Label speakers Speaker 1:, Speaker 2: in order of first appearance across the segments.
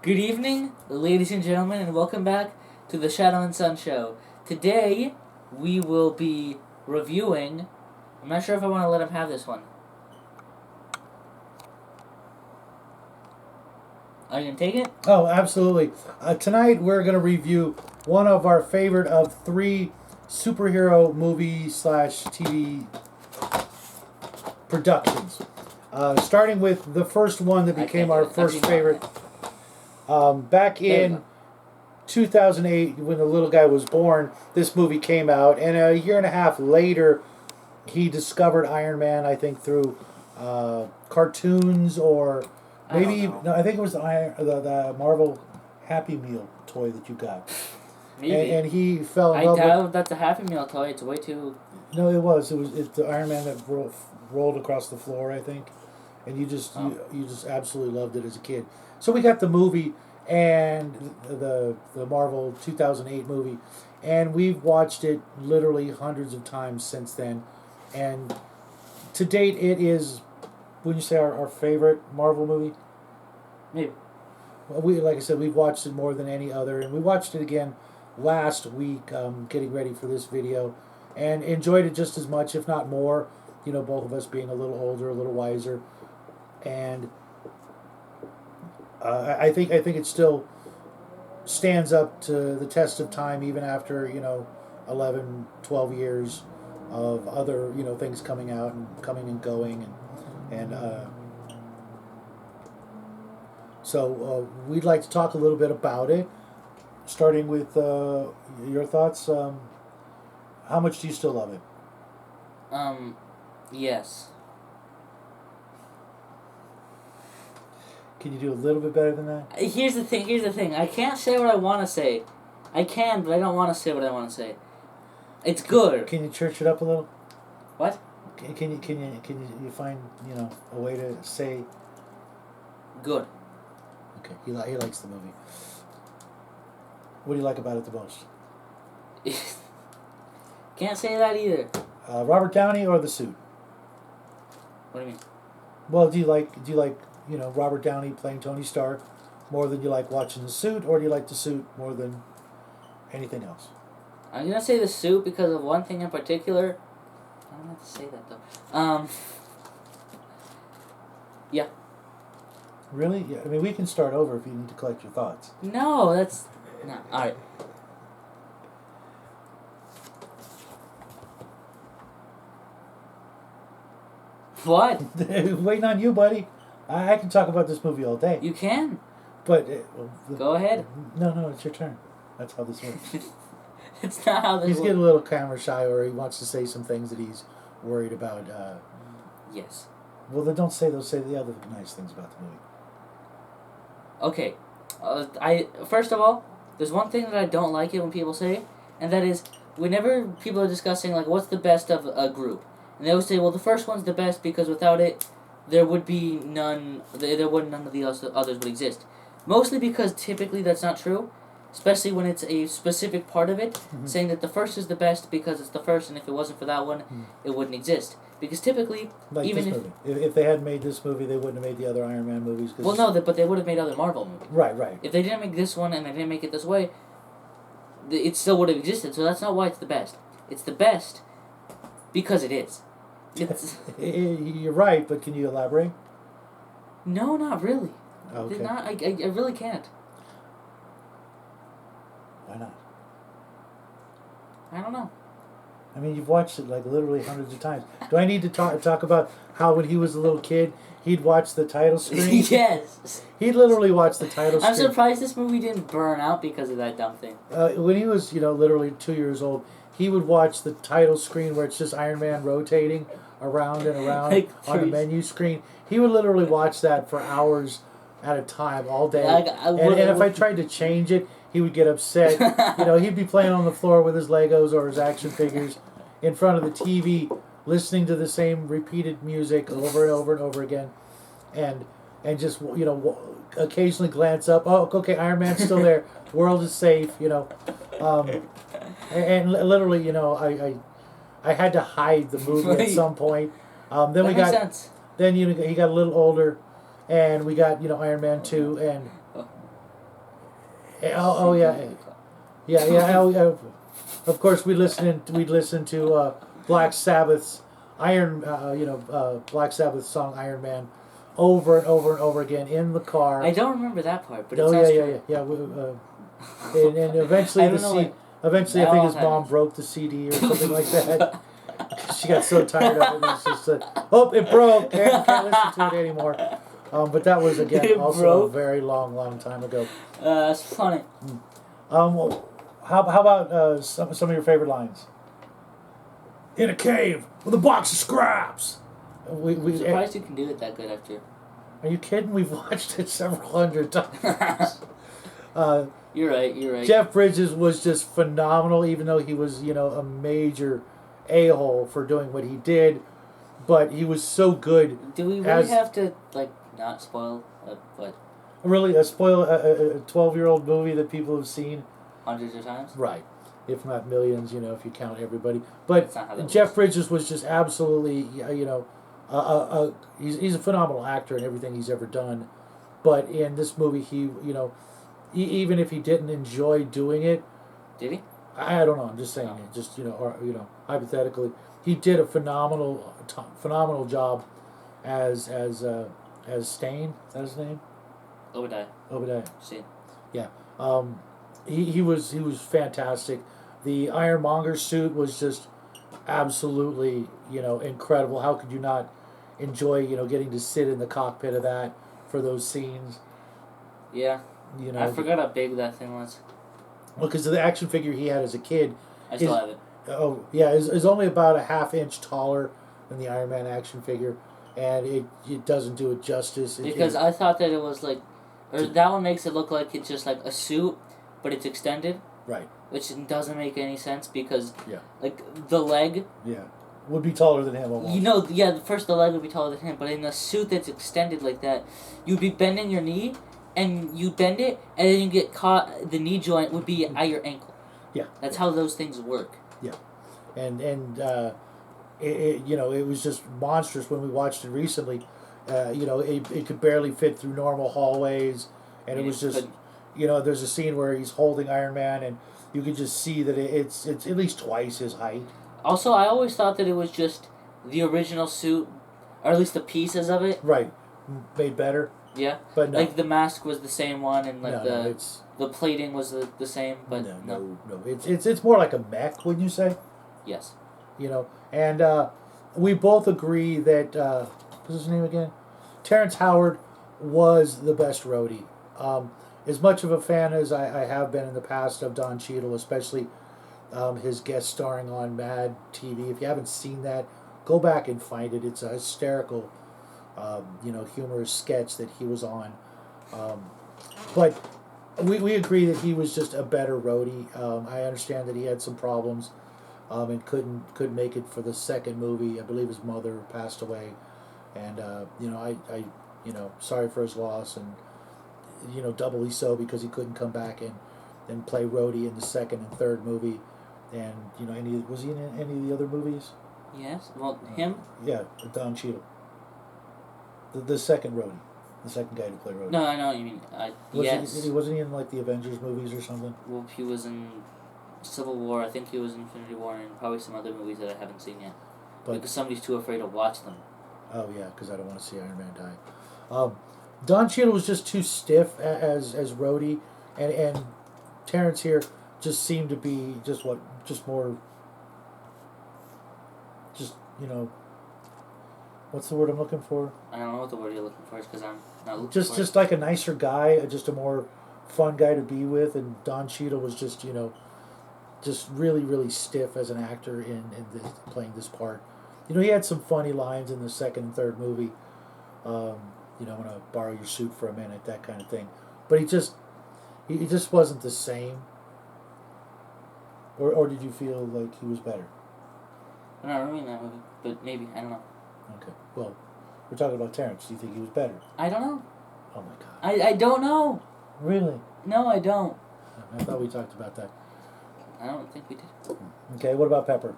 Speaker 1: Good evening, ladies and gentlemen, and welcome back to the Shadow and Sun Show. Today, we will be reviewing... I'm not sure if I want to let him have this one. Are you going to take it?
Speaker 2: Oh, absolutely. Tonight, we're going to review one of our favorite of three superhero movie/TV productions. Starting with the first one that became our first favorite. Back in 2008, when the little guy was born, this movie came out, and a year and a half later, he discovered Iron Man, I think, through cartoons or maybe... I think it was the Marvel Happy Meal toy that you got.
Speaker 1: Maybe.
Speaker 2: And he fell in love
Speaker 1: I doubt that's a Happy Meal toy. It's way too...
Speaker 2: No, it was. It's the Iron Man that rolled across the floor, I think. And you just absolutely loved it as a kid. So we got the movie and the Marvel 2008 movie, and we've watched it literally hundreds of times since then. And to date, it is, would you say, our favorite Marvel movie?
Speaker 1: Maybe.
Speaker 2: Well, like I said, we've watched it more than any other, and we watched it again last week, getting ready for this video, and enjoyed it just as much, if not more. You know, both of us being a little older, a little wiser, and I think it still stands up to the test of time, even after 11, 12 years of other things coming out and coming and going, and so we'd like to talk a little bit about it, starting with your thoughts. How much do you still love it?
Speaker 1: Yes.
Speaker 2: Can you do a little bit better than that?
Speaker 1: Here's the thing. I can't say what I want to say. I can, but I don't want to say what I want to say. It's good.
Speaker 2: Can you church it up a little?
Speaker 1: What?
Speaker 2: Can you find a way to say
Speaker 1: good?
Speaker 2: Okay, he likes the movie. What do you like about it the most?
Speaker 1: Can't say that either.
Speaker 2: Robert Downey or the suit?
Speaker 1: What do you mean?
Speaker 2: Well, do you like Robert Downey playing Tony Stark more than you like watching the suit, or do you like the suit more than anything else?
Speaker 1: I'm gonna say the suit because of one thing in particular. I don't have to say that though. Yeah.
Speaker 2: Really? Yeah. I mean, we can start over if you need to collect your thoughts.
Speaker 1: No, that's no. All right. What?
Speaker 2: Waiting on you, buddy. I can talk about this movie all day.
Speaker 1: You can.
Speaker 2: But
Speaker 1: go ahead.
Speaker 2: No, it's your turn. That's how this works.
Speaker 1: It's not how this works.
Speaker 2: He's getting a little camera shy, or he wants to say some things that he's worried about.
Speaker 1: Yes.
Speaker 2: Well, then don't say those. Say the other nice things about the movie.
Speaker 1: Okay. First of all, there's one thing that I don't like it when people say, and that is whenever people are discussing like what's the best of a group, and they always say, well, the first one's the best because without it, there would be none. There would none of the others would exist. Mostly because typically that's not true, especially when it's a specific part of it, saying that the first is the best because it's the first, and if it wasn't for that one, it wouldn't exist. Because typically,
Speaker 2: like
Speaker 1: even
Speaker 2: this movie. If they hadn't made this movie, they wouldn't have made the other Iron Man movies.
Speaker 1: Well, no, but they would have made other Marvel movies.
Speaker 2: Right.
Speaker 1: If they didn't make this one and they didn't make it this way, it still would have existed. So that's not why it's the best. It's the best because it is.
Speaker 2: You're right, but can you elaborate?
Speaker 1: No, not really.
Speaker 2: Okay.
Speaker 1: I really can't.
Speaker 2: Why not?
Speaker 1: I don't know.
Speaker 2: I mean, you've watched it like literally hundreds of times. Do I need to talk about how when he was a little kid, he'd watch the title screen?
Speaker 1: Yes.
Speaker 2: He literally watched the title screen.
Speaker 1: I'm surprised this movie didn't burn out because of that dumb thing.
Speaker 2: When he was, literally 2 years old, he would watch the title screen where it's just Iron Man rotating around and around on the menu screen. He would literally watch that for hours at a time, all day. And if I tried to change it, he would get upset. He'd be playing on the floor with his Legos or his action figures in front of the TV, listening to the same repeated music over and over and over again, and just occasionally glance up. Oh, okay, Iron Man's still there. World is safe. And literally, I had to hide the movie at some point. Then
Speaker 1: that
Speaker 2: we
Speaker 1: makes
Speaker 2: got
Speaker 1: sense.
Speaker 2: Then he got a little older, and we got Iron Man 2, Yeah. Yeah. Of course, we'd listen to Black Sabbath's Black Sabbath's song Iron Man over and over and over again in the car.
Speaker 1: I don't remember that part, but
Speaker 2: Oh,
Speaker 1: it sounds
Speaker 2: yeah. And eventually eventually I think his mom broke the CD or something like that. She got so tired of it, and she just said, "Oh, it broke. Can't listen to it anymore." But that was again also a very long time ago.
Speaker 1: That's funny.
Speaker 2: How about some of your favorite lines? In a cave with a box of scraps.
Speaker 1: I'm surprised you can do it that good after.
Speaker 2: Are you kidding? We've watched it several hundred times.
Speaker 1: You're right.
Speaker 2: Jeff Bridges was just phenomenal, even though he was, a major a-hole for doing what he did. But he was so good.
Speaker 1: Do we really have to, not spoil what?
Speaker 2: Really, spoil a 12-year-old movie that people have seen?
Speaker 1: Hundreds of times?
Speaker 2: Right. If not millions, if you count everybody. But Jeff Bridges was just absolutely, he's a phenomenal actor in everything he's ever done. But in this movie, he even if he didn't enjoy doing it.
Speaker 1: Did he?
Speaker 2: I don't know. I'm just saying it. Just, hypothetically. He did a phenomenal job as Stain. Is that his name? Obadiah.
Speaker 1: See.
Speaker 2: Yeah. He was fantastic. The Ironmonger suit was just absolutely, incredible. How could you not enjoy, getting to sit in the cockpit of that for those scenes?
Speaker 1: Yeah. I forgot how big that thing was.
Speaker 2: Well, because the action figure he had as a kid.
Speaker 1: I still have it.
Speaker 2: Oh, yeah. Is only about a half-inch taller than the Iron Man action figure. And it doesn't do it justice.
Speaker 1: Because I thought that it was that one makes it look like it's just like a suit, but it's extended.
Speaker 2: Right.
Speaker 1: Which doesn't make any sense because, the leg...
Speaker 2: Yeah. Would be taller than him almost.
Speaker 1: First the leg would be taller than him, but in a suit that's extended like that, you'd be bending your knee, and you bend it, and then you get caught, the knee joint would be at your ankle.
Speaker 2: Yeah.
Speaker 1: That's how those things work.
Speaker 2: Yeah. And it was just monstrous when we watched it recently. It could barely fit through normal hallways, and it was just... there's a scene where he's holding Iron Man, and you could just see that it's at least twice his height.
Speaker 1: Also, I always thought that it was just the original suit, or at least the pieces of it.
Speaker 2: Right. Made better.
Speaker 1: Yeah.
Speaker 2: But no.
Speaker 1: Like the mask was the same one, and the plating was the same, but
Speaker 2: no. It's more like a mech, wouldn't you say?
Speaker 1: Yes.
Speaker 2: And we both agree that what's his name again? Terrence Howard was the best roadie. As much of a fan as I have been in the past of Don Cheadle, especially his guest starring on Mad TV. If you haven't seen that, go back and find it. It's a hysterical, humorous sketch that he was on. But we agree that he was just a better roadie. I understand that he had some problems and couldn't make it for the second movie. I believe his mother passed away, and I sorry for his loss, and doubly so because he couldn't come back and play roadie in the second and third movie. And was he in any of the other movies?
Speaker 1: Yes. Well, him.
Speaker 2: Yeah, Don Cheadle. The second roadie, the second guy to play roadie.
Speaker 1: No, I know what you mean. Yes.
Speaker 2: Wasn't he in the Avengers movies or something?
Speaker 1: Well, he was in Civil War. I think he was in Infinity War, and probably some other movies that I haven't seen yet. Because somebody's too afraid to watch them.
Speaker 2: Oh yeah, because I don't want to see Iron Man die. Don Cheadle was just too stiff as Rhodey, and Terrence here just seemed to be more. What's the word I'm looking for?
Speaker 1: I don't know what the word you're looking for. It's because I'm not looking for it.
Speaker 2: Just like a nicer guy, just a more fun guy to be with, and Don Cheadle was just just really, really stiff as an actor in playing this part. He had some funny lines in the second and third movie. I'm going to borrow your suit for a minute, that kind of thing. But he just wasn't the same. Or did you feel like he was better?
Speaker 1: I'm not remembering that movie, but maybe, I don't know.
Speaker 2: Okay, well, we're talking about Terrence. Do you think he was better?
Speaker 1: I don't know.
Speaker 2: Oh my God.
Speaker 1: I don't know.
Speaker 2: Really?
Speaker 1: No, I don't.
Speaker 2: I thought we talked about that.
Speaker 1: I don't think we did.
Speaker 2: Okay, what about Pepper?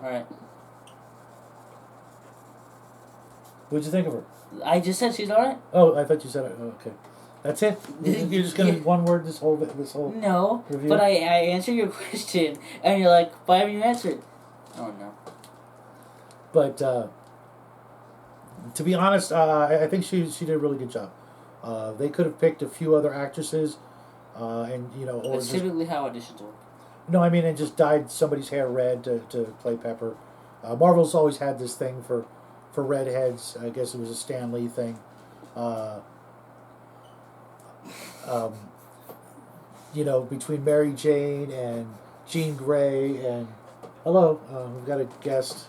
Speaker 1: Alright.
Speaker 2: What'd you think of her?
Speaker 1: I just said she's alright.
Speaker 2: Oh, I thought you said it. Oh, okay. That's it. You're just gonna one word this whole
Speaker 1: No,
Speaker 2: review?
Speaker 1: but I answered your question, and you're like, why haven't you answered? Oh no.
Speaker 2: But to be honest, I think she did a really good job. They could have picked a few other actresses, and or
Speaker 1: That's
Speaker 2: just,
Speaker 1: typically how auditions work.
Speaker 2: no, I mean, and just dyed somebody's hair red to play Pepper. Marvel's always had this thing for redheads. I guess it was a Stan Lee thing. Um, between Mary Jane and Jean Grey and hello, we've got a guest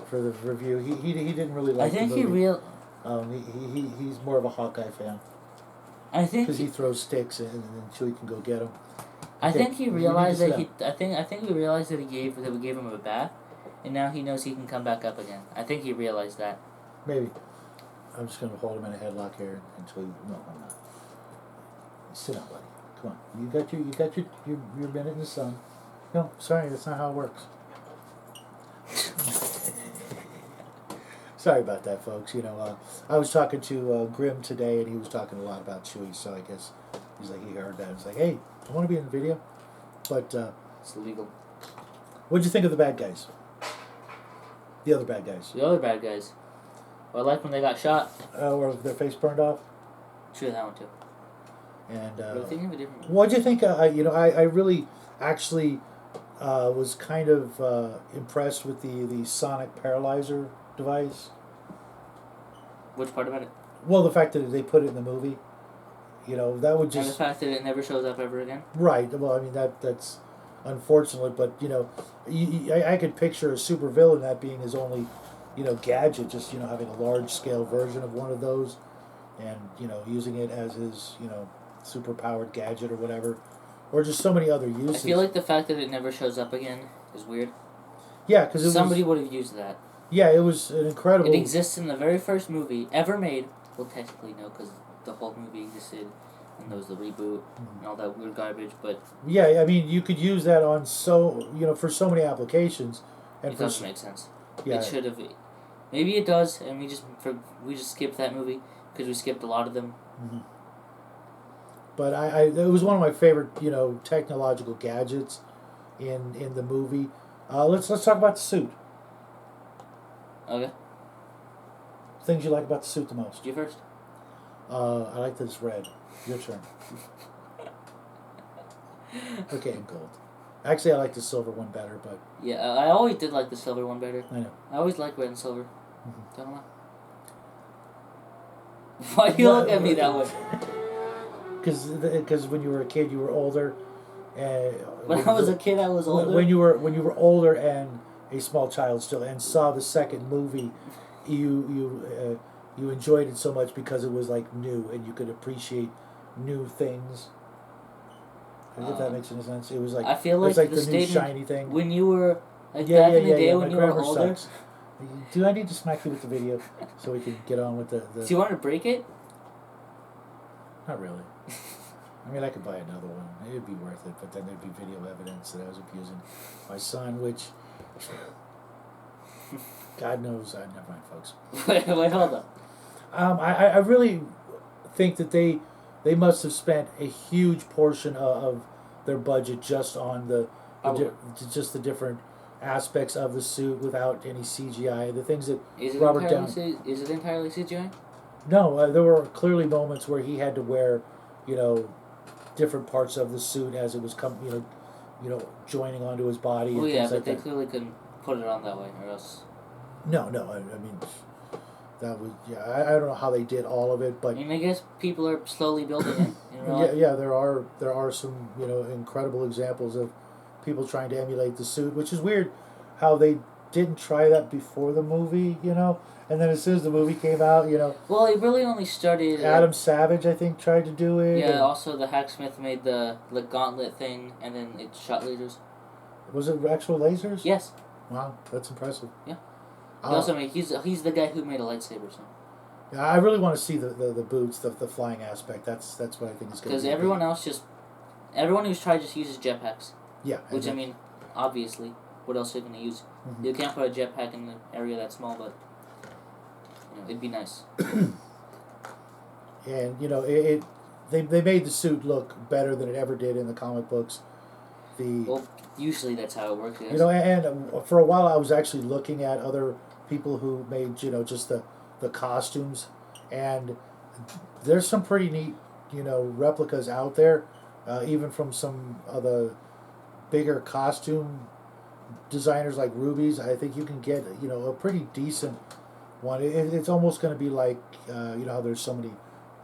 Speaker 2: for the review. He didn't really like.
Speaker 1: I think
Speaker 2: the movie. He's more of a Hawkeye fan.
Speaker 1: I think
Speaker 2: because he throws sticks and then Chewie can go get them.
Speaker 1: I think he realized that he. I think we realized that we gave him a bath, and now he knows he can come back up again. I think he realized that.
Speaker 2: Maybe. I'm just gonna hold him in a headlock here until you. No, I'm not. Sit down, buddy. Come on. You got your minute in the sun. No, sorry, that's not how it works. Sorry about that, folks. I was talking to Grim today, and he was talking a lot about Chewie. So I guess he's like he heard that. He's like, hey, I want to be in the video, but
Speaker 1: it's illegal.
Speaker 2: What'd you think of the bad guys? The other bad guys.
Speaker 1: The other bad guys. Well, I like when they got shot.
Speaker 2: Or their face burned off.
Speaker 1: True, that one too.
Speaker 2: And what'd you think? I really actually was kind of impressed with the sonic paralyzer device.
Speaker 1: Which part about it?
Speaker 2: Well, the fact that they put it in the movie. That would just.
Speaker 1: And the fact that it never shows up ever again.
Speaker 2: Right. Well, I mean that's unfortunate, but I could picture a supervillain that being his only, gadget, just having a large scale version of one of those, and using it as his super powered gadget or whatever, or just so many other uses.
Speaker 1: I feel like the fact that it never shows up again is weird.
Speaker 2: Yeah, because
Speaker 1: somebody would have used that.
Speaker 2: Yeah, it was an incredible.
Speaker 1: It exists in the very first movie ever made. Well, technically no, because the whole movie existed, and there was the reboot and all that weird garbage. But
Speaker 2: yeah, I mean, you could use that on for so many applications. And
Speaker 1: it doesn't make sense.
Speaker 2: Yeah,
Speaker 1: it should have. Maybe it does, and we just skipped that movie because we skipped a lot of them.
Speaker 2: Mm-hmm. But it was one of my favorite technological gadgets in the movie. Let's talk about the suit.
Speaker 1: Okay.
Speaker 2: Things you like about the suit the most.
Speaker 1: You first.
Speaker 2: I like that it's red. Your turn. Okay, and gold. Actually, I like the silver one better, but...
Speaker 1: Yeah, I always did like the silver one better.
Speaker 2: I know.
Speaker 1: I always liked red and silver.
Speaker 2: Mm-hmm.
Speaker 1: Don't know why. Why do you look at me that way?
Speaker 2: Because when you were a kid, you were older.
Speaker 1: When I was a kid, I was older.
Speaker 2: When you were older and a small child still, and saw the second movie, you enjoyed it so much because it was like new, and you could appreciate new things. If that makes any sense, it was like
Speaker 1: I feel like,
Speaker 2: the new shiny thing.
Speaker 1: When you were back in the day when you were older.
Speaker 2: Sucks. Do I need to smack you with the video so we can get on with the?
Speaker 1: Do you want to break it?
Speaker 2: Not really. I mean, I could buy another one. It'd be worth it, but then there'd be video evidence that I was abusing my son, which God knows. Never mind, folks.
Speaker 1: Wait, hold up.
Speaker 2: I really think that they must have spent a huge portion of their budget just on just the different aspects of the suit without any CGI. The things that Robert Downey...
Speaker 1: Is it entirely CGI?
Speaker 2: No, there were clearly moments where he had to wear, different parts of the suit as it was joining onto his body.
Speaker 1: Well,
Speaker 2: and
Speaker 1: yeah,
Speaker 2: things
Speaker 1: but
Speaker 2: like
Speaker 1: they
Speaker 2: that.
Speaker 1: clearly couldn't put it on that way, or else.
Speaker 2: No, I mean, that was I don't know how they did all of it, but
Speaker 1: I mean, I guess people are slowly building it.
Speaker 2: Yeah, there are some incredible examples of people trying to emulate the suit, which is weird, how they didn't try that before the movie, and then as soon as the movie came out,
Speaker 1: Well, it really only started.
Speaker 2: Adam Savage, I think, tried to do it.
Speaker 1: Yeah, also the Hacksmith made the gauntlet thing, and then it shot lasers.
Speaker 2: Was it actual lasers?
Speaker 1: Yes.
Speaker 2: Wow, that's impressive.
Speaker 1: Yeah. He also made he's the guy who made a lightsaber. So.
Speaker 2: Yeah, I really want to see the boots, the flying aspect. That's what I think is going to be.
Speaker 1: Because everyone who's tried just uses jetpacks.
Speaker 2: Yeah.
Speaker 1: Which I mean, obviously, what else are you going to use? Mm-hmm. You can't put a jetpack in an area that small, but it'd be nice.
Speaker 2: And they made the suit look better than it ever did in the comic books.
Speaker 1: Well, usually that's how it works. Yes.
Speaker 2: You know, and for a while I was actually looking at other people who made just the costumes, and there's some pretty neat replicas out there, even from some of the bigger costume designers like Ruby's. I think you can get a pretty decent one. It's almost going to be like how there's so many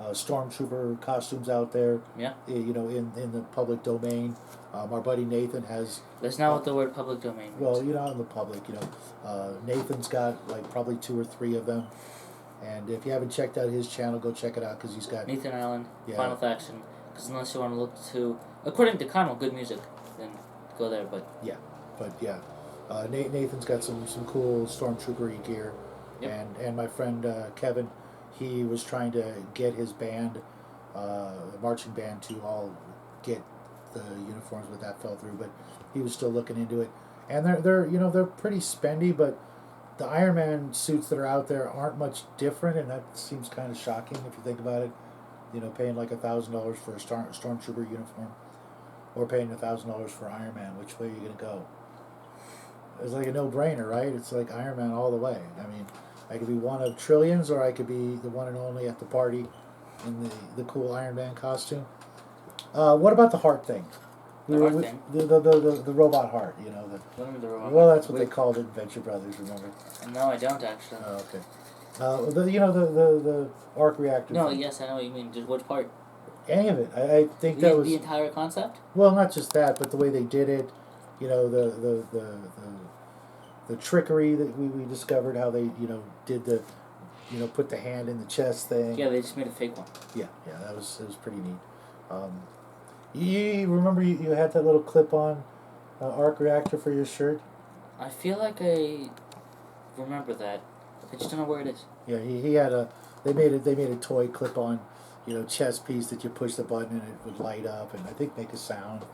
Speaker 2: stormtrooper costumes out there.
Speaker 1: Yeah.
Speaker 2: In the public domain. Our buddy Nathan has.
Speaker 1: That's not what the word public domain means.
Speaker 2: Well, in the public, Nathan's got like probably 2 or 3 of them. And if you haven't checked out his channel, go check it out because he's got
Speaker 1: Nathan Allen, Final Faction. Because unless you want to look to, according to Connell, good music, then go there. But
Speaker 2: Nathan's got some cool stormtrooper gear.
Speaker 1: Yep.
Speaker 2: And my friend Kevin, he was trying to get his band, the marching band, to all get the uniforms, but that fell through. But he was still looking into it, and they're pretty spendy, but the Ironman suits that are out there aren't much different, and that seems kind of shocking if you think about it. Paying like $1,000 for a stormtrooper uniform, or paying $1,000 for Ironman. Which way are you gonna go? It's like a no-brainer, right? It's like Ironman all the way. I mean, I could be one of trillions, or I could be the one and only at the party in the cool Ironman costume. What about the heart thing?
Speaker 1: The heart thing?
Speaker 2: The robot heart,
Speaker 1: the robot
Speaker 2: well, that's what they called it in Venture Brothers, remember?
Speaker 1: No, I don't actually.
Speaker 2: Oh, okay. The arc reactor.
Speaker 1: No,
Speaker 2: thing.
Speaker 1: yes, I know what you mean. Just which part?
Speaker 2: Any of it. I think that was
Speaker 1: the entire concept.
Speaker 2: Well, not just that, but the way they did it. The trickery that we discovered, how they did the put the hand in the chest thing.
Speaker 1: Yeah, they just made a fake one.
Speaker 2: Yeah, it was pretty neat. You remember you had that little clip-on arc reactor for your shirt?
Speaker 1: I feel like I remember that. I just don't know where it is.
Speaker 2: Yeah, he had they made a toy clip-on, chest piece that you push the button and it would light up and I think make a sound.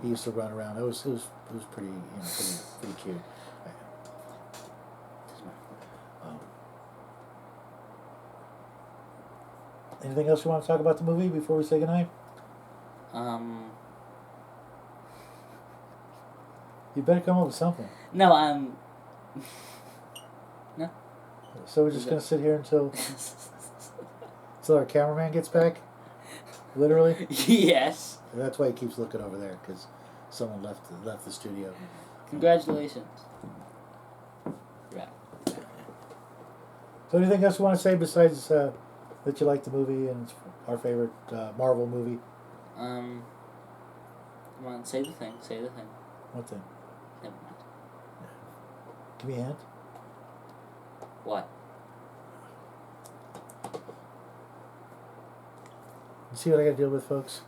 Speaker 2: He used to run around. It was pretty pretty cute. Anything else you want to talk about the movie before we say goodnight? You better come up with something.
Speaker 1: No, no.
Speaker 2: So we're just going to sit here until our cameraman gets back? Literally?
Speaker 1: Yes.
Speaker 2: That's why he keeps looking over there, because someone left the studio.
Speaker 1: Congratulations. Right.
Speaker 2: So anything else you want to say besides that you like the movie and it's our favorite Marvel movie?
Speaker 1: Come on, say the thing. Say the thing.
Speaker 2: What thing?
Speaker 1: Never mind.
Speaker 2: Give me a hint.
Speaker 1: What?
Speaker 2: You see what I got to deal with, folks?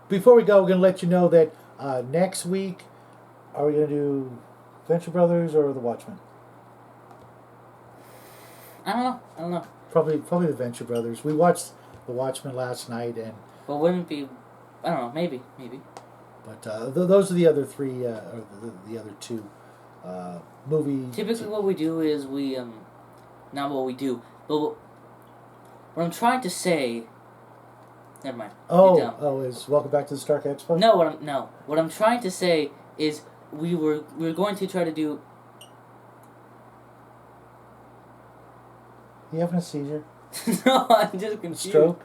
Speaker 2: Before we go, we're going to let you know that next week, are we going to do Venture Brothers or The Watchmen?
Speaker 1: I don't know.
Speaker 2: Probably the Venture Brothers. We watched The Watchmen last night, and.
Speaker 1: Well, wouldn't it be? I don't know. Maybe.
Speaker 2: But those are the other 3, or the other 2 movie.
Speaker 1: Typically, what we do is we not what we do, but what I'm trying to say. Never mind.
Speaker 2: Is Welcome Back to the Stark Expo?
Speaker 1: No, what I'm trying to say is we were going to try to do.
Speaker 2: You having a seizure?
Speaker 1: No, I'm just confused.
Speaker 2: Stroke?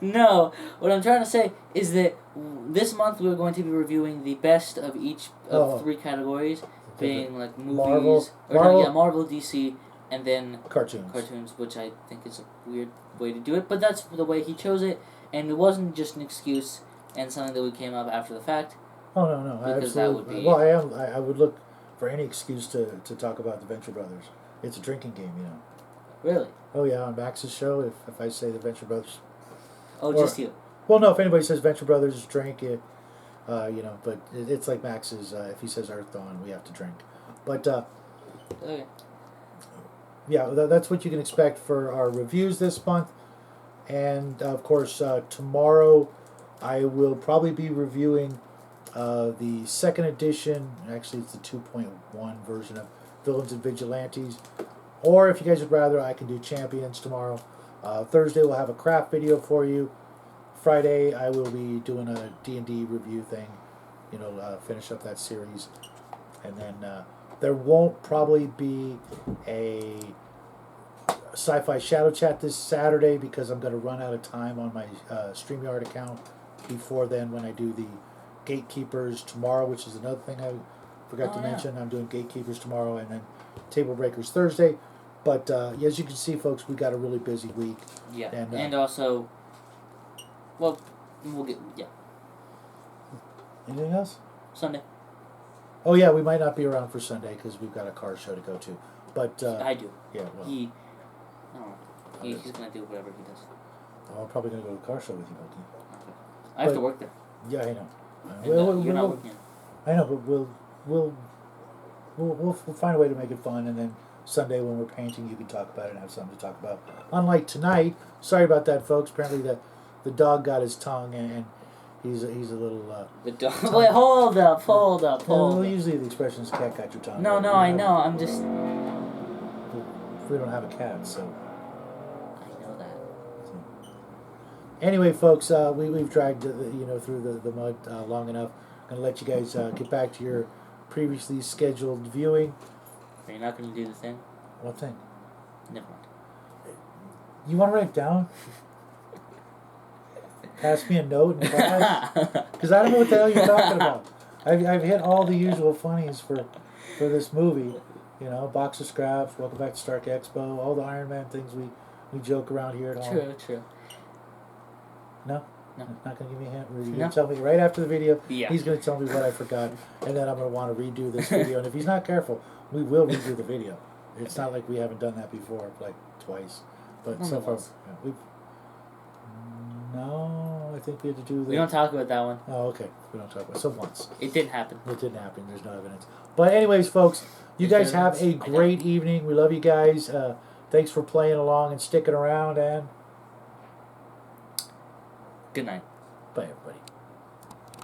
Speaker 1: No, what I'm trying to say is that this month we're going to be reviewing the best of each of 3 categories, being like movies, Marvel, DC, and then cartoons, which I think is a weird way to do it, but that's the way he chose it, and it wasn't just an excuse and something that we came up after the fact.
Speaker 2: Oh no,
Speaker 1: because
Speaker 2: absolutely.
Speaker 1: That would be.
Speaker 2: Well, I would look for any excuse to talk about the Venture Brothers. It's a drinking game,
Speaker 1: Really?
Speaker 2: Oh yeah, on Max's show, if I say the Venture Brothers.
Speaker 1: Oh, just you.
Speaker 2: Well, no, if anybody says Venture Brothers, drink it. But it's like Max's. If he says Earth Dawn, we have to drink. But
Speaker 1: okay.
Speaker 2: Yeah, that's what you can expect for our reviews this month. And of course, tomorrow I will probably be reviewing the 2nd edition. Actually, it's the 2.1 version of Villains and Vigilantes. Or if you guys would rather, I can do Champions tomorrow. Thursday we'll have a craft video for you. Friday I will be doing a D&D review thing. Finish up that series. And then there won't probably be a sci-fi shadow chat this Saturday because I'm going to run out of time on my StreamYard account before then when I do the Gatekeepers tomorrow, which is another thing I forgot to mention. I'm doing Gatekeepers tomorrow and then Table Breakers Thursday. But as you can see, folks, we got a really busy week.
Speaker 1: Yeah, and also, well, we'll get,
Speaker 2: Anything else?
Speaker 1: Sunday.
Speaker 2: Oh, yeah, we might not be around for Sunday because we've got a car show to go to. But
Speaker 1: I do.
Speaker 2: Yeah, well.
Speaker 1: I don't know. He's going to do whatever he does.
Speaker 2: Oh, I'm probably going to go to the car show with you, Bucky.
Speaker 1: Okay. I have to work there.
Speaker 2: Yeah, I know.
Speaker 1: You're not working.
Speaker 2: I know, but we'll find a way to make it fun, and then Sunday when we're painting, you can talk about it and have something to talk about. Unlike tonight, sorry about that, folks. Apparently the dog got his tongue, and he's a little.
Speaker 1: The dog. Wait, hold up.
Speaker 2: Well, usually the expression is "cat got your tongue."
Speaker 1: No, I know. I'm just.
Speaker 2: We don't have a cat, so.
Speaker 1: I know that.
Speaker 2: Anyway, folks, we've dragged through the mud long enough. I'm gonna let you guys get back to your previously scheduled viewing.
Speaker 1: Are you not gonna do the thing?
Speaker 2: What thing?
Speaker 1: Never mind.
Speaker 2: You want to write it down? Pass me a note and because I don't know what the hell you're talking about. I've hit all the usual funnies for this movie. Box of scraps, Welcome Back to Stark Expo, all the Ironman things we joke around here at home.
Speaker 1: True.
Speaker 2: No?
Speaker 1: No.
Speaker 2: Not going to give me a hint? You're
Speaker 1: No.
Speaker 2: going to tell me right after the video,
Speaker 1: Yeah.
Speaker 2: he's going to tell me what I forgot, and then I'm going to want to redo this video, and if he's not careful, we will redo the video. It's not like we haven't done that before, like twice. But so far, no, I think we had to do the...
Speaker 1: We don't talk about that one.
Speaker 2: Oh, okay. We don't talk about it. So once.
Speaker 1: It didn't happen.
Speaker 2: It didn't happen. There's no evidence. But anyways, folks, you guys have a great evening. We love you guys. Thanks for playing along and sticking around, and
Speaker 1: Good night.
Speaker 2: bye, everybody.